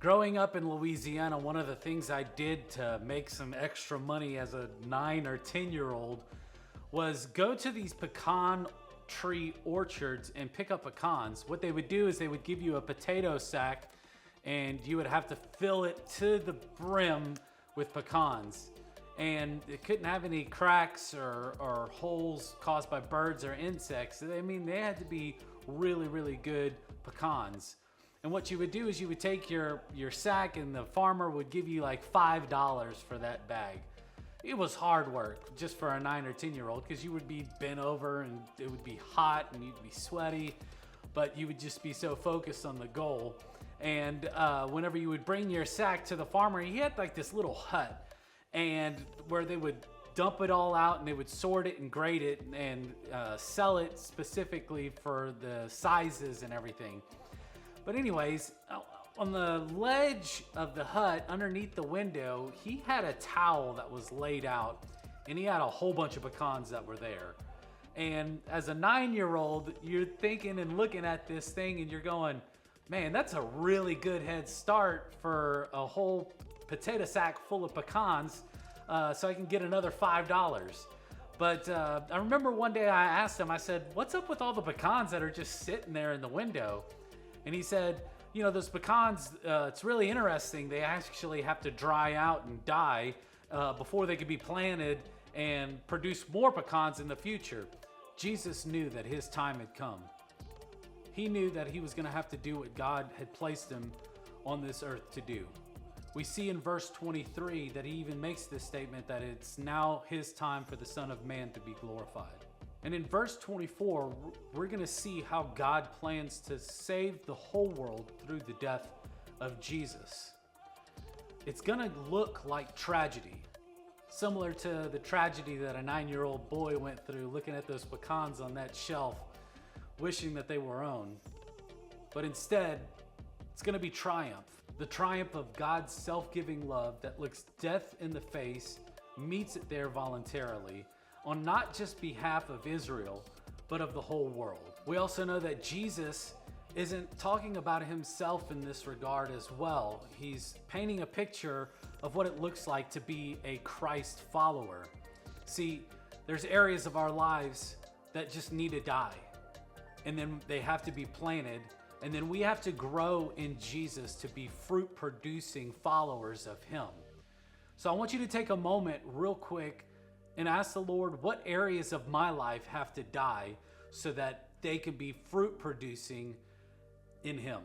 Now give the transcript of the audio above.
Growing up in Louisiana, one of the things I did to make some extra money as a 9 or 10-year-old was go to these pecan tree orchards and pick up pecans. What they would do is they would give you a potato sack and you would have to fill it to the brim with pecans. And it couldn't have any cracks or holes caused by birds or insects. I mean, they had to be really, really good pecans. And what you would do is you would take your sack and the farmer would give you like $5 for that bag. It was hard work just for a 9 or 10-year-old because you would be bent over and it would be hot and you'd be sweaty, but you would just be so focused on the goal. And whenever you would bring your sack to the farmer, he had like this little hut and where they would dump it all out and they would sort it and grade it and sell it specifically for the sizes and everything. But anyways, on the ledge of the hut underneath the window, he had a towel that was laid out and he had a whole bunch of pecans that were there. And as a 9-year-old, you're thinking and looking at this thing and you're going, man, that's a really good head start for a whole potato sack full of pecans, so I can get another $5. But I remember one day I asked him, I said, what's up with all the pecans that are just sitting there in the window? And he said, you know, those pecans, it's really interesting. They actually have to dry out and die before they could be planted and produce more pecans in the future. Jesus knew that his time had come. He knew that he was going to have to do what God had placed him on this earth to do. We see in verse 23 that he even makes this statement that it's now his time for the Son of Man to be glorified. And in verse 24, we're going to see how God plans to save the whole world through the death of Jesus. It's going to look like tragedy, similar to the tragedy that a 9-year-old boy went through looking at those pecans on that shelf, wishing that they were own. But instead, it's going to be triumph. The triumph of God's self-giving love that looks death in the face, meets it there voluntarily, on not just behalf of Israel, but of the whole world. We also know that Jesus isn't talking about himself in this regard as well. He's painting a picture of what it looks like to be a Christ follower. See, there's areas of our lives that just need to die, and then they have to be planted, and then we have to grow in Jesus to be fruit-producing followers of him. So I want you to take a moment real quick and ask the Lord, what areas of my life have to die so that they can be fruit producing in him?